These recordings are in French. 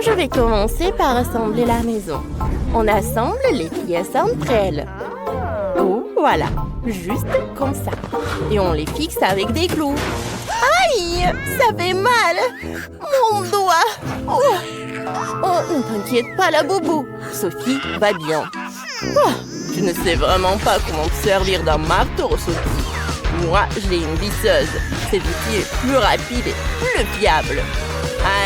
Je vais commencer par assembler la maison. On assemble les pièces entre elles. Oh, voilà, juste comme ça. Et on les fixe avec des clous. Aïe, ça fait mal. Mon doigt. Oh, ne t'inquiète pas, la boubou. Sophie va bien. Oh, je ne sais vraiment pas comment te servir d'un marteau, Sophie. Moi, j'ai une visseuse. Cet outil est plus rapide et plus fiable.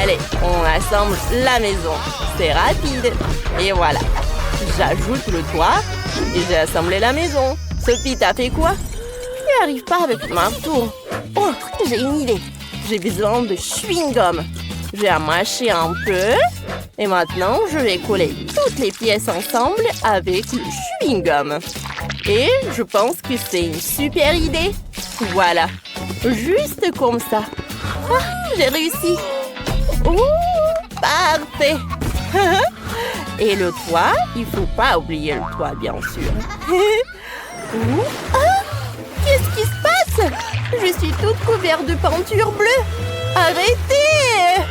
Allez, on assemble la maison. C'est rapide. Et voilà. J'ajoute le toit et j'ai assemblé la maison. Sophie, t'as fait quoi? Je n'y arrive pas avec le marteau. Oh, j'ai une idée. J'ai besoin de chewing-gum. J'ai à mâcher un peu. Et maintenant, je vais coller toutes les pièces ensemble avec le chewing-gum. Et je pense que c'est une super idée. Voilà. Juste comme ça. Ah, j'ai réussi. Ouh, parfait. Et le toit, il faut pas oublier le toit, bien sûr. Ouh, ah, qu'est-ce qui se passe? Je suis toute couverte de peinture bleue. Arrêtez!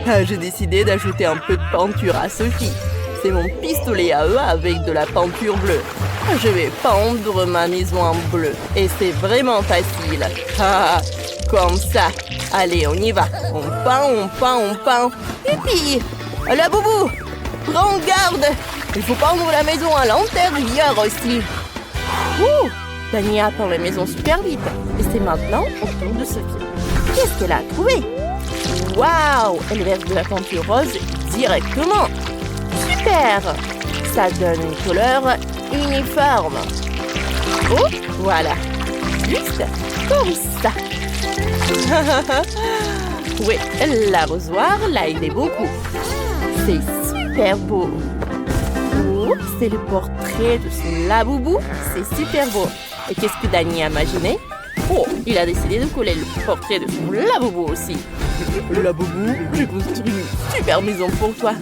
Ah, j'ai décidé d'ajouter un peu de peinture à Sophie. C'est mon pistolet à eux avec de la peinture bleue. Je vais peindre ma maison en bleu. Et c'est vraiment facile. Ah, comme ça. Allez, on y va. On peint. Et puis, la boubou, prends garde. Il faut peindre la maison à l'intérieur aussi. Ouh, Dani a peint la maison super vite. Et c'est maintenant au tour de Sophie. Qu'est-ce qu'elle a trouvé? Waouh, elle verse de la peinture rose directement. Super. Ça donne une couleur uniforme. Oh, voilà. Juste comme ça. Oui, l'arrosoir l'a aidé beaucoup. C'est super beau. Oh, c'est le portrait de son laboubou. C'est super beau. Et qu'est-ce que Dani a imaginé? Oh, il a décidé de coller le portrait de son laboubou aussi. Laboubou, j'ai construit une super maison pour toi.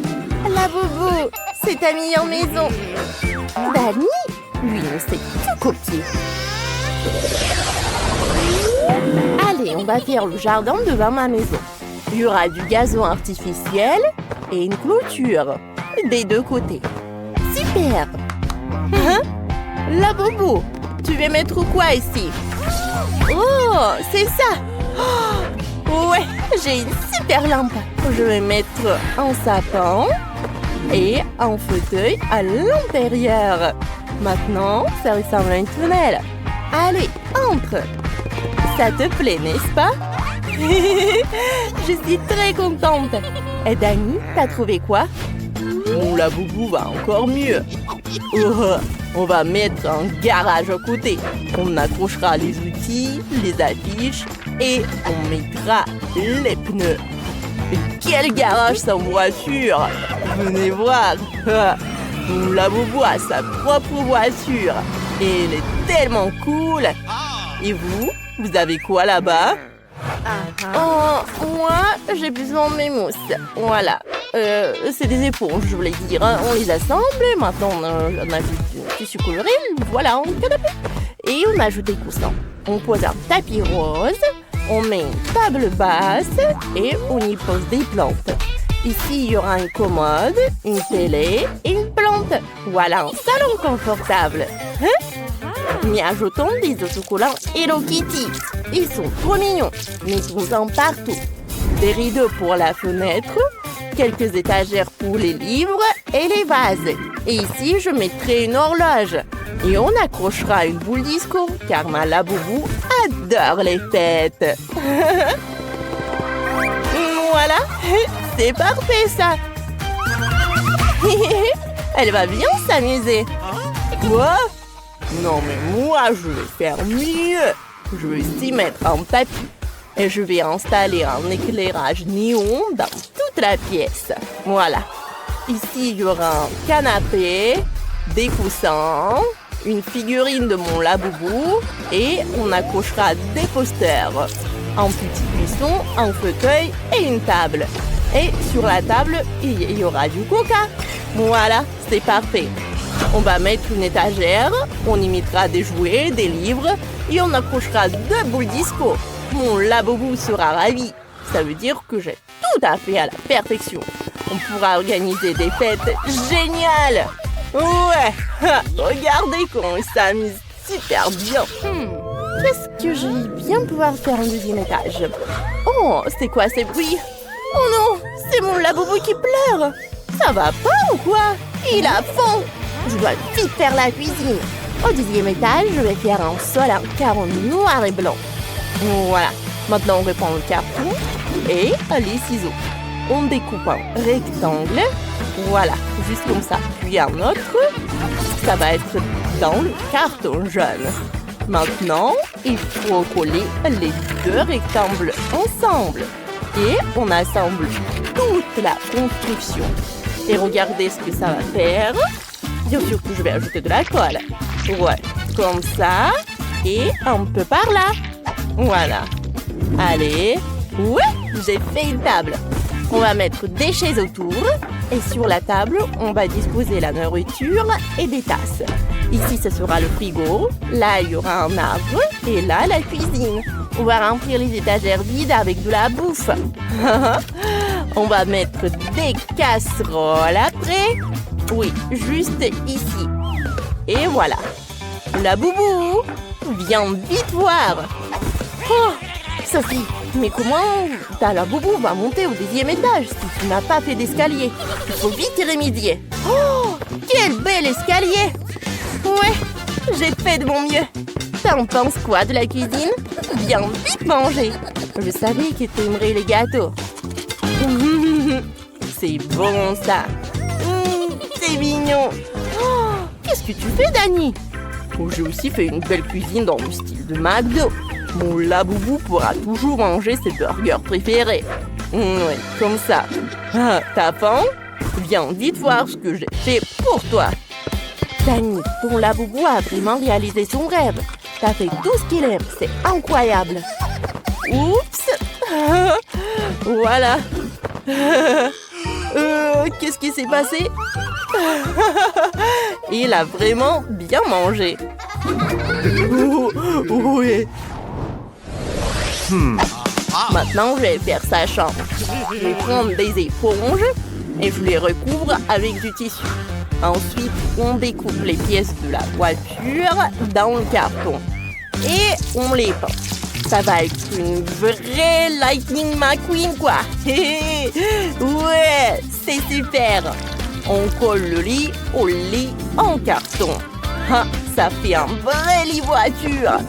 Laboubou, c'est ta meilleure maison. Dani, lui, ne sait que copier. Allez, on va faire le jardin devant ma maison. Il y aura du gazon artificiel et une clôture des deux côtés. Super. Hein? Laboubou, tu veux mettre quoi ici? Oh, c'est ça. Oh, ouais, j'ai une super lampe. Je vais mettre un sapin et un fauteuil à l'intérieur. Maintenant, ça ressemble à une tunnel. Allez, entre. Ça te plaît, n'est-ce pas? Je suis très contente. Et Dani, t'as trouvé quoi? Mon laboubou va encore mieux. Oh, on va mettre un garage à côté. On accrochera les outils, les affiches et on mettra les pneus. Mais quel garage sans voiture! Venez voir! Mon laboubou a sa propre voiture et elle est tellement cool! Et vous avez quoi là-bas? Oh, moi, j'ai besoin de mes mousses. Voilà. C'est des éponges, je voulais dire. On les assemble. Maintenant, on ajoute du tissu coloré. Voilà, un canapé. Et on ajoute des coussins. On pose un tapis rose. On met une table basse et on y pose des plantes. Ici, il y aura une commode, une télé et une plante. Voilà un salon confortable. Hein? Mais ajoutons des autocollants Hello Kitty. Ils sont trop mignons. Mettons-en partout. Des rideaux pour la fenêtre, quelques étagères pour les livres et les vases. Et ici, je mettrai une horloge. Et on accrochera une boule disco, car ma laboubou adore les fêtes. Voilà, c'est parfait ça. Elle va bien s'amuser. Quoi? Non mais moi, je vais faire mieux. Je vais ici mettre un tapis. Et je vais installer un éclairage néon dans toute la pièce. Voilà. Ici, il y aura un canapé, des coussins, une figurine de mon laboubou et on accrochera des posters. Un petit buisson, un fauteuil et une table. Et sur la table, il y aura du coca. Voilà, c'est parfait. On va mettre une étagère, on y mettra des jouets, des livres et on accrochera 2 boules disco. Mon laboubou sera ravi. Ça veut dire que j'ai tout à fait à la perfection. On pourra organiser des fêtes géniales. Ouais, regardez comment ils s'amusent super bien. Qu'est-ce que je vais bien pouvoir faire au deuxième étage? Oh, c'est quoi ces bruits? Oh non, c'est mon laboubou qui pleure. Ça va pas ou quoi? Il a faim. Je dois vite faire la cuisine. Au deuxième étage, je vais faire un sol en carreau noir et blanc. Voilà. Maintenant, on reprend le carton et les ciseaux. On découpe un rectangle. Voilà, juste comme ça. Puis un autre. Ça va être dans le carton jaune. Maintenant, il faut coller les deux rectangles ensemble. Et on assemble toute la construction. Et regardez ce que ça va faire. Bien sûr que je vais ajouter de la colle. Ouais, comme ça. Et un peu par là. Voilà. Allez. Ouais, j'ai fait une table. On va mettre des chaises autour. Et sur la table, on va disposer la nourriture et des tasses. Ici, ce sera le frigo. Là, il y aura un arbre. Et là, la cuisine. On va remplir les étagères vides avec de la bouffe. On va mettre des casseroles après. Oui, juste ici. Et voilà. La boubou, viens vite voir. Oh, Sophie, mais comment la boubou va monter au deuxième étage si tu n'as pas fait d'escalier? Il faut vite y remédier. Oh, quel bel escalier! Ouais, j'ai fait de mon mieux. T'en penses quoi de la cuisine? Viens vite manger. Je savais que t'aimerais les gâteaux. C'est bon ça. C'est mignon. Oh, qu'est-ce que tu fais, Dani? Oh, j'ai aussi fait une belle cuisine dans le style de McDo. Mon laboubou pourra toujours manger ses burgers préférés. Ouais, comme ça. Ah, t'as faim? Viens vite voir ce que j'ai fait pour toi. Dani, ton laboubou a vraiment réalisé son rêve. T'as fait tout ce qu'il aime, c'est incroyable. Oups. Voilà. Qu'est-ce qui s'est passé? Il a vraiment bien mangé. Oui. Maintenant, je vais faire sa chambre. Je vais prendre des éponges et je les recouvre avec du tissu. Ensuite, on découpe les pièces de la voiture dans le carton. Et on les peint. Ça va être une vraie Lightning McQueen, quoi. Ouais, c'est super. On colle le lit au lit en carton. Ça fait un vrai lit voiture.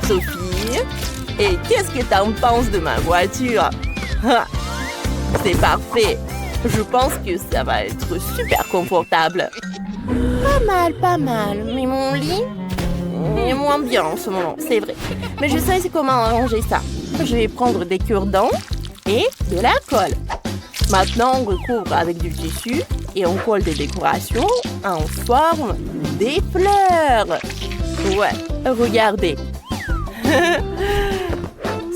Sophie, et qu'est-ce que t'en penses de ma voiture? C'est parfait. Je pense que ça va être super confortable. Pas mal. Mais mon lit est moins bien en ce moment, c'est vrai. Mais je sais comment arranger ça. Je vais prendre des cure-dents et de la colle. Maintenant, on recouvre avec du tissu et on colle des décorations en forme des fleurs. Ouais, regardez.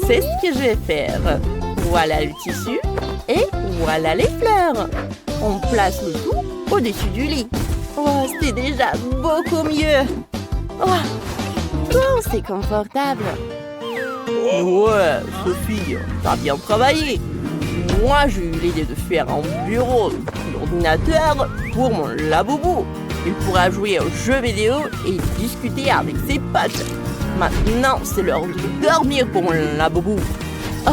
C'est ce que je vais faire. Voilà le tissu et voilà les fleurs. On place le tout au-dessus du lit. Oh, c'est déjà beaucoup mieux. Oh, c'est confortable. Ouais, Sophie, t'as bien travaillé. Moi, j'ai eu l'idée de faire un bureau d'ordinateur pour mon laboubou. Il pourra jouer aux jeux vidéo et discuter avec ses potes. Maintenant, c'est l'heure de dormir pour mon laboubou. Oh,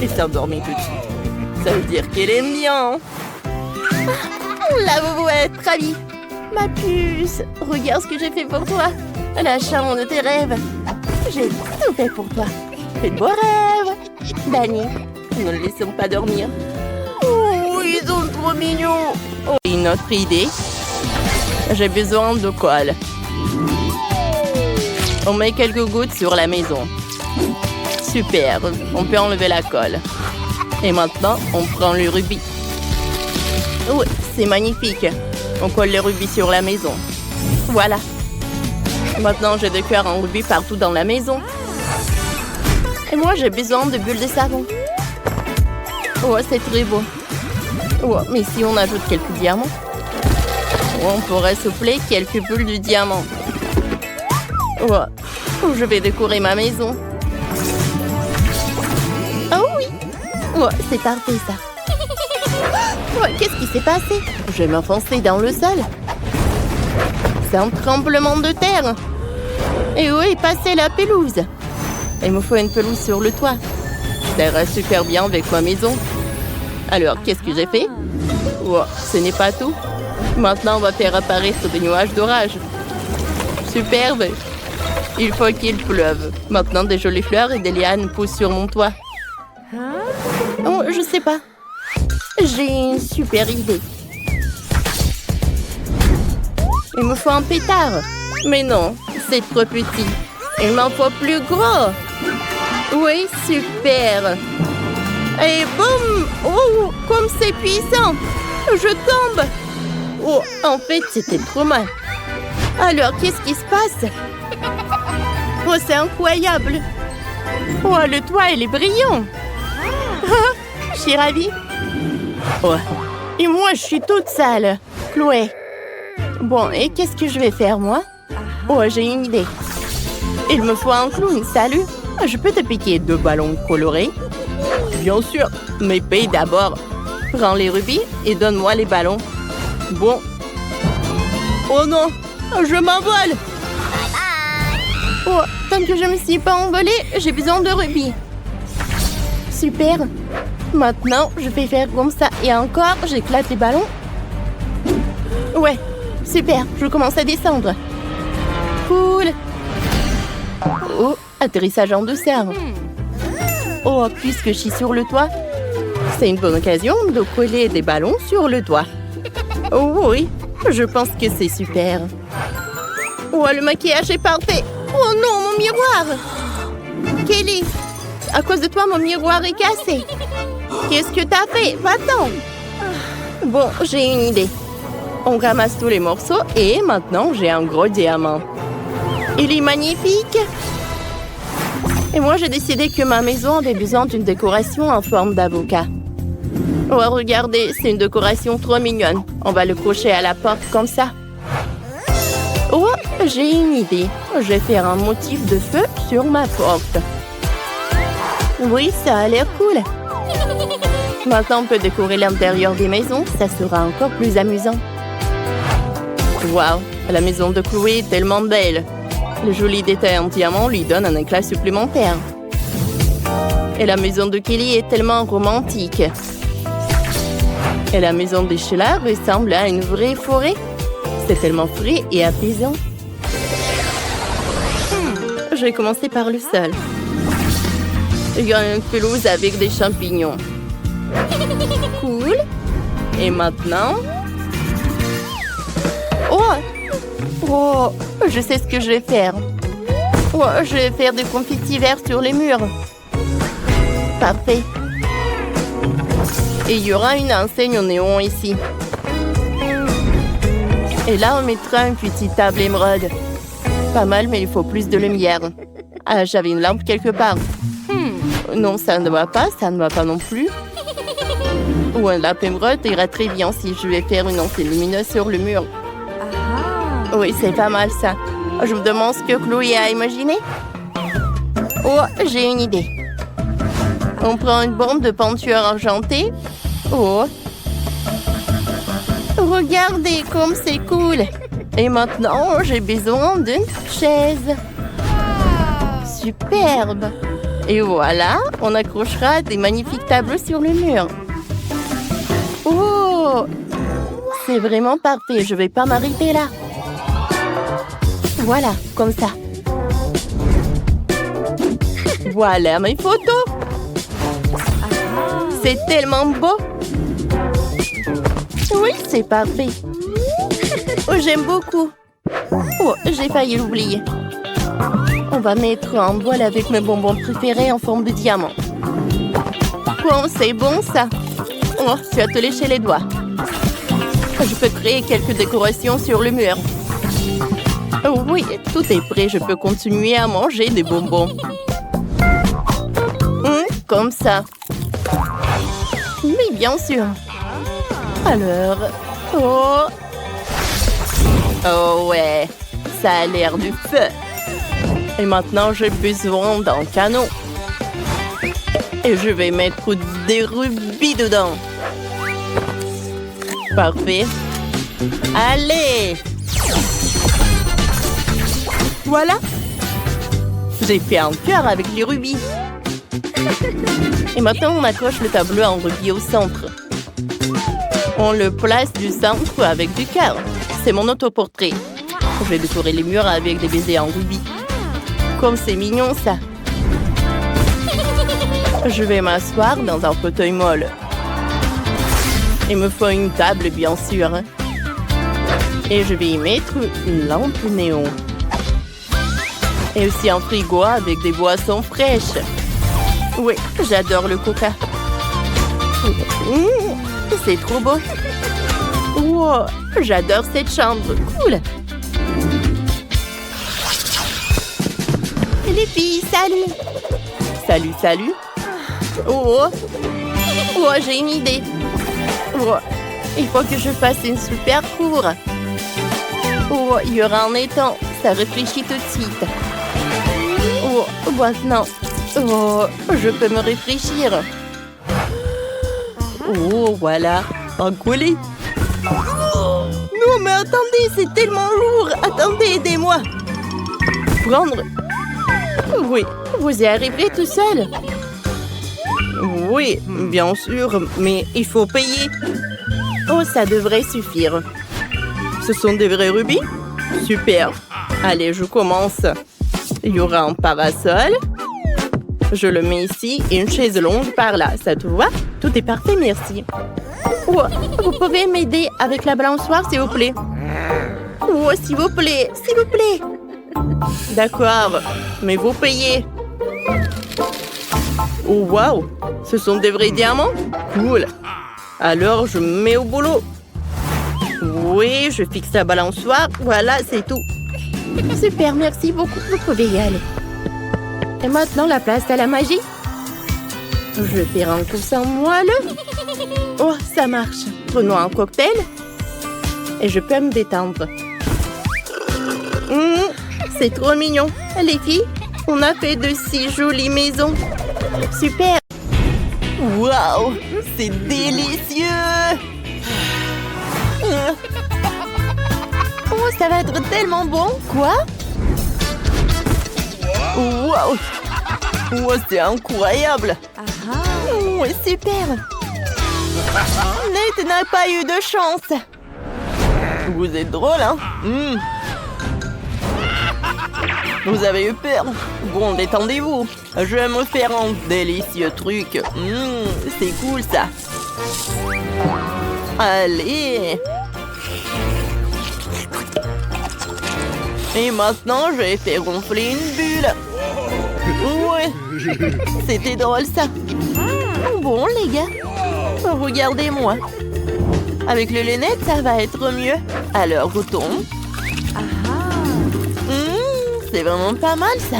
elle s'est endormie tout de suite. Ça veut dire qu'elle aime bien. Mon laboubou est ravi. Ma puce, regarde ce que j'ai fait pour toi. La chambre de tes rêves. J'ai tout fait pour toi. Fais de beaux rêves. Dani, ne le laissons pas dormir. Oh, ils sont trop mignons. Oh, une autre idée. J'ai besoin de colle. On met quelques gouttes sur la maison. Super, on peut enlever la colle. Et maintenant, on prend le rubis. Oui, c'est magnifique. On colle les rubis sur la maison. Voilà. Maintenant, j'ai des cœurs en rubis partout dans la maison. Et moi, j'ai besoin de bulles de savon. Oh, c'est très beau. Oh, mais si on ajoute quelques diamants, on pourrait souffler quelques bulles de diamant. Oh, je vais décorer ma maison. Oh oui. Oh, c'est parfait ça. Ouais, qu'est-ce qui s'est passé? Je vais m'enfoncer dans le sol. C'est un tremblement de terre. Et où est passée la pelouse? Il me faut une pelouse sur le toit. Ça ira super bien avec ma maison. Alors, qu'est-ce que j'ai fait? Oh, ce n'est pas tout. Maintenant, on va faire apparaître des nuages d'orage. Superbe. Il faut qu'il pleuve. Maintenant, des jolies fleurs et des lianes poussent sur mon toit. Oh, je sais pas. J'ai une super idée. Il me faut un pétard. Mais non, c'est trop petit. Il m'en faut plus gros. Oui, super. Et boum! Oh, comme c'est puissant! Je tombe! Oh, en fait, c'était trop mal. Alors, qu'est-ce qui se passe? Oh, c'est incroyable! Oh, le toit, il est brillant! Je suis ravie. Oh, et moi, je suis toute sale. Chloé. Bon, et qu'est-ce que je vais faire, moi? Oh, j'ai une idée. Il me faut un clown, salut! Je peux te piquer 2 ballons colorés? Bien sûr, mais paye d'abord. Prends les rubis et donne-moi les ballons. Bon. Oh non, je m'envole. Oh, tant que je ne me suis pas envolée, j'ai besoin de rubis. Super. Maintenant, je vais faire comme ça. Et encore, j'éclate les ballons. Ouais, super, je commence à descendre. Cool. Oh, atterrissage en douceur. Oh, puisque je suis sur le toit, c'est une bonne occasion de coller des ballons sur le toit. Oh oui, je pense que c'est super. Oh, le maquillage est parfait. Oh non, mon miroir. Kelly, à cause de toi, mon miroir est cassé. Qu'est-ce que t'as fait? Va-t'en. Bon, j'ai une idée. On ramasse tous les morceaux et maintenant, j'ai un gros diamant. Il est magnifique. Et moi, j'ai décidé que ma maison avait besoin d'une décoration en forme d'avocat. Oh, regardez, c'est une décoration trop mignonne. On va le cocher à la porte comme ça. Oh, j'ai une idée. Je vais faire un motif de feu sur ma porte. Oui, ça a l'air cool. Maintenant, on peut décorer l'intérieur des maisons. Ça sera encore plus amusant. Waouh, la maison de Chloé est tellement belle. Le joli détail en diamant lui donne un éclat supplémentaire. Et la maison de Kelly est tellement romantique. Et la maison de Sheila ressemble à une vraie forêt. C'est tellement frais et apaisant. Je vais commencer par le sol. Il y a une pelouse avec des champignons. Cool. Et maintenant... Oh, je sais ce que je vais faire. Oh, je vais faire des confettis verts sur les murs. Parfait. Et il y aura une enseigne au néon ici. Et là, on mettra une petite table émeraude. Pas mal, mais il faut plus de lumière. Ah, j'avais une lampe quelque part. Non, ça ne va pas, ça ne va pas non plus. Ou un lampe émeraude ira très bien si je vais faire une enseigne lumineuse sur le mur. Oui, c'est pas mal ça. Je me demande ce que Chloé a imaginé. Oh, j'ai une idée. On prend une bombe de peinture argentée. Oh. Regardez comme c'est cool. Et maintenant, j'ai besoin d'une chaise. Superbe. Et voilà, on accrochera des magnifiques tableaux sur le mur. Oh, c'est vraiment parfait. Je vais pas m'arrêter là. Voilà, comme ça. Voilà mes photos. C'est tellement beau. Oui, c'est parfait. Oh, j'aime beaucoup. Oh, j'ai failli l'oublier. On va mettre un bol avec mes bonbons préférés en forme de diamant. Oh, c'est bon ça. Oh, tu as te léché les doigts. Je peux créer quelques décorations sur le mur. Oh oui, tout est prêt. Je peux continuer à manger des bonbons. Comme ça. Oui, bien sûr. Alors... Oh... Oh ouais, ça a l'air du feu. Et maintenant, j'ai besoin d'un canon. Et je vais mettre des rubis dedans. Parfait. Allez! Voilà! J'ai fait un cœur avec les rubis. Et maintenant, on accroche le tableau en rubis au centre. On le place du centre avec du cœur. C'est mon autoportrait. Je vais décorer les murs avec des baisers en rubis. Comme c'est mignon, ça. Je vais m'asseoir dans un fauteuil molle. Il me faut une table, bien sûr. Et je vais y mettre une lampe néon. Et aussi un frigo avec des boissons fraîches. Oui, j'adore le coca. C'est trop beau. Wow, j'adore cette chambre. Cool. Les filles, salut. Salut, salut. Oh, j'ai une idée. Oh, il faut que je fasse une super cour. Oh, il y aura un étang. Ça réfléchit tout de suite. Oh, maintenant. Oh, je peux me réfléchir. Oh, voilà. Un collet. Non, mais attendez, c'est tellement lourd. Attendez, aidez-moi. Prendre. Oui, vous y arriverez tout seul. Oui, bien sûr, mais il faut payer. Oh, ça devrait suffire. Ce sont des vrais rubis? Super. Allez, je commence. Il y aura un parasol. Je le mets ici et une chaise longue par là. Ça te va? Tout est parfait, merci. Oh, vous pouvez m'aider avec la balançoire, s'il vous plaît? Oh, s'il vous plaît, s'il vous plaît. D'accord, mais vous payez. Oh, waouh! Ce sont des vrais diamants? Cool. Alors, je me mets au boulot. Oui, je fixe la balançoire. Voilà, c'est tout. Super, merci beaucoup. Vous pouvez y aller. Et maintenant, la place à la magie. Je vais faire un coussin moelleux. Oh, ça marche. Prenons un cocktail. Et je peux me détendre. C'est trop mignon. Les filles, on a fait de si jolies maisons. Super. Waouh, c'est délicieux. Oh, ça va être tellement bon. Quoi? Waouh. Oh, c'est incroyable. Oh, super. Nate n'a pas eu de chance. Vous êtes drôle, hein? Vous avez eu peur? Bon, détendez-vous. Je vais me faire un délicieux truc. C'est cool, ça. Allez. Et maintenant, je vais faire gonfler une bulle. Ouais. C'était drôle, ça. Bon, les gars. Regardez-moi. Avec le lunette, ça va être mieux. Alors, retourne. C'est vraiment pas mal, ça.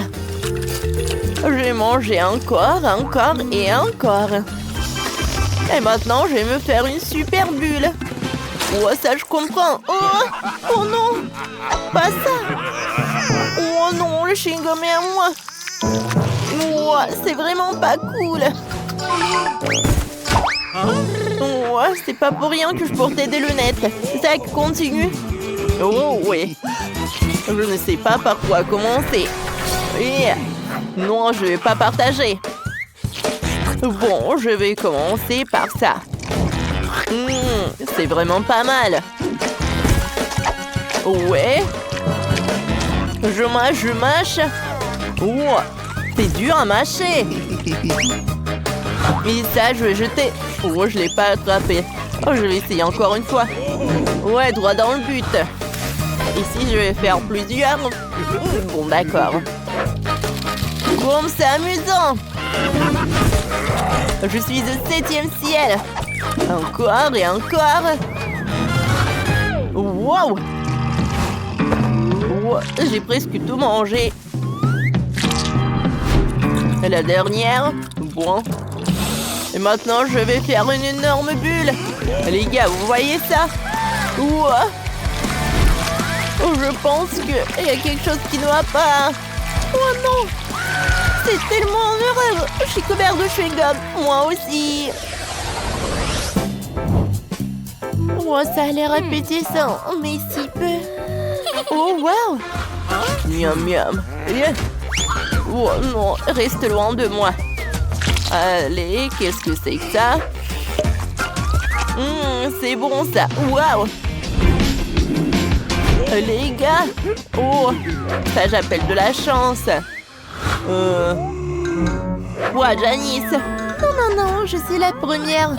Je vais manger encore et encore. Et maintenant, je vais me faire une super bulle. Oh, ça, je comprends. Oh non. Pas ça. Oh non, le chewing-gum est à moi. Oh, c'est vraiment pas cool. Oh, c'est pas pour rien que je portais des lunettes. Ça continue. Oh, oui. Je ne sais pas par quoi commencer. Et non, je vais pas partager. Bon, je vais commencer par ça. C'est vraiment pas mal. Ouais. Je mâche. Oh, c'est dur à mâcher. Et ça, je vais jeter. Oh, je l'ai pas attrapé. Oh, je vais essayer encore une fois. Ouais, droit dans le but. Ici, je vais faire plusieurs. Bon, d'accord. Bon, c'est amusant. Je suis au 7e ciel. Encore et encore. Wow. Wow. J'ai presque tout mangé. Et la dernière. Bon. Et maintenant, je vais faire une énorme bulle. Les gars, vous voyez ça? Wow. Je pense qu'il y a quelque chose qui ne va pas. Oh non! C'est tellement heureux! Je suis couvert de chewing-gum. Moi aussi. Oh, ça a l'air appétissant, mais si peu. Oh, wow! Miam, miam. Oh non, reste loin de moi. Allez, qu'est-ce que c'est que ça? C'est bon ça. Wow! Les gars! Oh! Ça, j'appelle de la chance. Quoi, Janice? Non, non, non, je suis la première.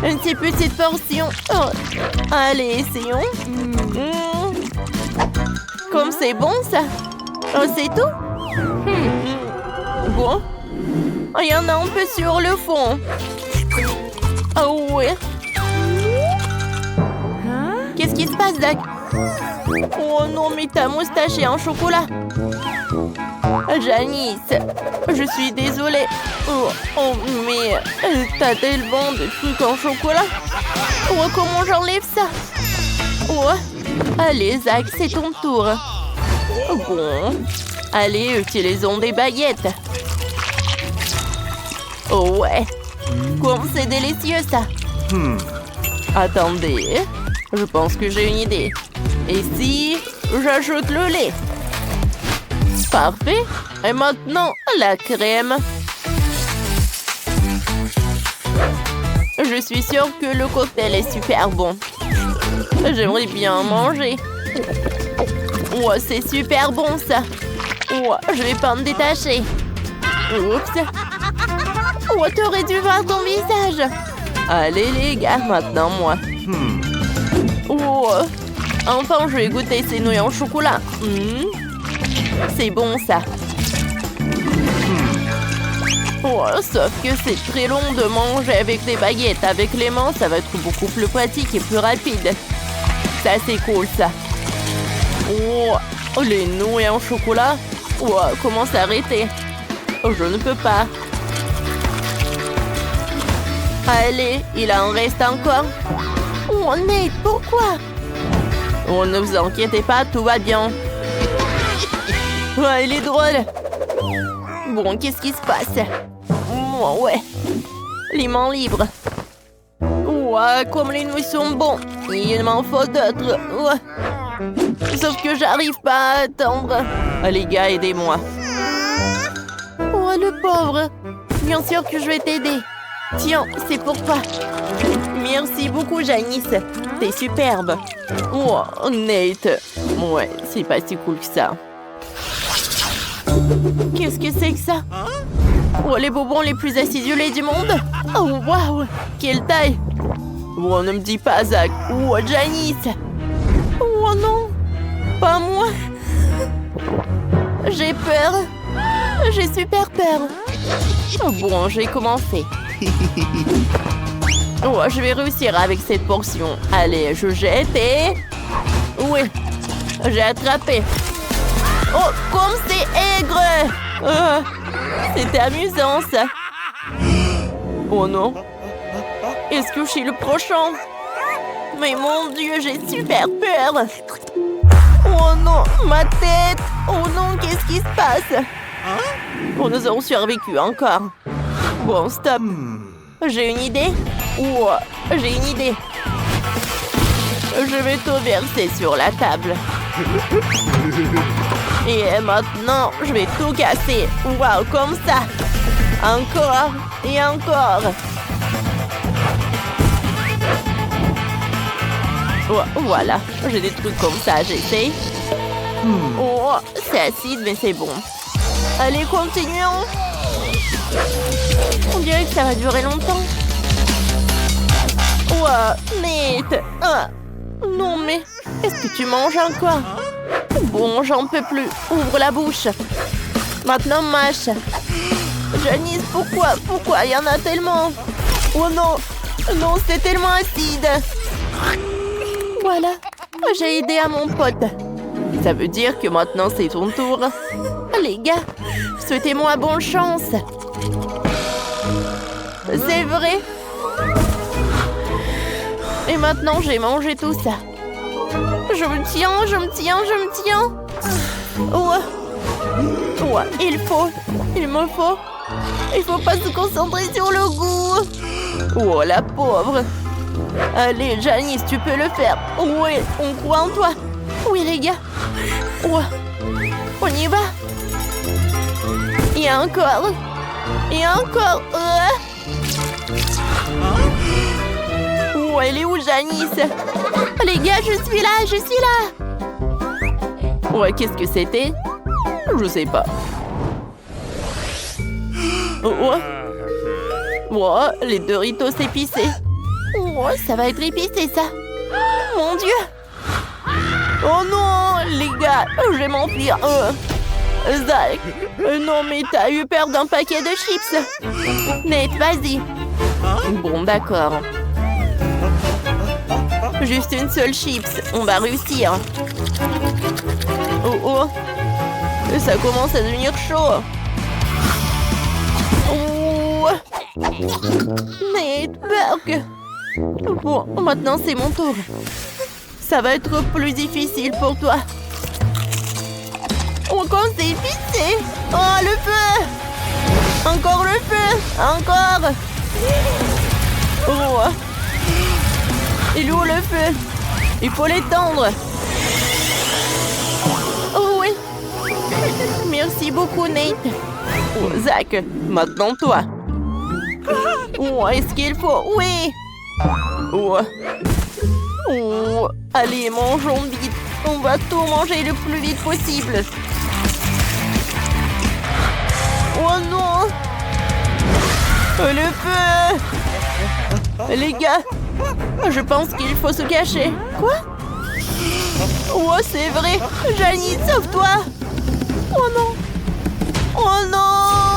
Une si petite portion. Oh. Allez, essayons. Comme c'est bon, ça. Oh, c'est tout? Bon. Il y en a un peu sur le fond. Oh, ouais. Qu'est-ce qui se passe, Doc? Oh non, mais ta moustache est en chocolat. Janice, je suis désolée. Oh mais t'as tellement de trucs en chocolat. Oh, comment j'enlève ça? Oh, allez, Zach, c'est ton tour. Bon, allez, utilisons des baguettes. Oh ouais, comme c'est délicieux ça. Attendez, je pense que j'ai une idée. Et si j'ajoute le lait? Parfait. Et maintenant, la crème. Je suis sûre que le cocktail est super bon. J'aimerais bien manger. Oh, c'est super bon ça. Oh, je vais pas me détacher. Oups. Oh, t'aurais dû voir ton visage. Allez les gars, maintenant moi. Oh, enfin je vais goûter ces nouilles en chocolat. C'est bon ça. Oh, sauf que c'est très long de manger avec des baguettes. Avec les mains, ça va être beaucoup plus pratique et plus rapide. Ça, c'est cool ça. Oh, les nouilles en chocolat. Oh, comment s'arrêter? Oh, je ne peux pas. Allez, il en reste encore. Oh, Nate, pourquoi? Oh, ne vous inquiétez pas, tout va bien. Ouais, il est drôle. Bon, qu'est-ce qui se passe? Oh, ouais. Les mains libres. Ouais, comme les nouilles sont bons. Il m'en faut d'autres. Ouais. Sauf que j'arrive pas à attendre. Ah, les gars, aidez-moi. Oh, le pauvre. Bien sûr que je vais t'aider. Tiens, c'est pour toi. Merci beaucoup, Janice. T'es superbe. Oh, Nate. Ouais, c'est pas si cool que ça. Qu'est-ce que c'est que ça? Oh, les bonbons les plus acidulés du monde. Oh, waouh. Quelle taille. Oh, ne me dis pas, Zach. Oh, Janice. Oh, non. Pas moi. J'ai peur. J'ai super peur. Oh, bon, j'ai commencé. Oh, je vais réussir avec cette portion. Allez, je jette et... Oui, j'ai attrapé. Oh, comme c'est aigre! C'était amusant, ça. Oh non. Est-ce que je suis le prochain? Mais mon Dieu, j'ai super peur. Oh non, ma tête. Oh non, qu'est-ce qui se passe? Oh, nous avons survécu encore. Bon, stop. J'ai une idée. Oh, j'ai une idée. Je vais tout verser sur la table. Et maintenant, je vais tout casser. Waouh, comme ça. Encore et encore. Oh, voilà, j'ai des trucs comme ça, j'essaye. Oh, c'est acide, mais c'est bon. Allez, continuons. On dirait que ça va durer longtemps. Ouah, Nate. Non, mais est-ce que tu manges encore? Bon, j'en peux plus. Ouvre la bouche. Maintenant, mâche. Janice, pourquoi? Pourquoi? Il y en a tellement. Oh non. Non, c'est tellement acide. Voilà. J'ai aidé à mon pote. Ça veut dire que maintenant, c'est ton tour. Les gars, souhaitez-moi bonne chance. C'est vrai. Et maintenant, j'ai mangé tout ça. Je me tiens, je me tiens, je me tiens. Ouais, il me faut. Il faut pas se concentrer sur le goût. Oh, la pauvre. Allez, Janice, tu peux le faire. Oui, on croit en toi. Oui, les gars. Ouais. On y va. Et encore. Et encore. Oh, elle est où, Janice? Les gars, je suis là, je suis là. Ouais, qu'est-ce que c'était? Je sais pas. Oh. Oh, les Doritos épicés. Oh, ça va être épicé, ça. Mon Dieu. Oh non, les gars, je vais m'enfuir. Zach, non, mais t'as eu peur d'un paquet de chips. Nate, vas-y. Bon, d'accord. Juste une seule chips, on va réussir. Oh oh, ça commence à devenir chaud. Oh. Nate, Burke. Bon, maintenant c'est mon tour. Ça va être plus difficile pour toi. Encore c'est épicé. Oh, le feu. Encore le feu. Encore. Oh. Il est où le feu? Il faut l'étendre. Oh oui. Merci beaucoup, Nate. Oh, Zach, maintenant toi. Oh, est-ce qu'il faut? Oui. Oh. Oh. Allez, mangeons vite. On va tout manger le plus vite possible. Oh non. Le feu. Les gars, je pense qu'il faut se cacher. Quoi? Oh, c'est vrai. Janice, sauve-toi. Oh non. Oh non.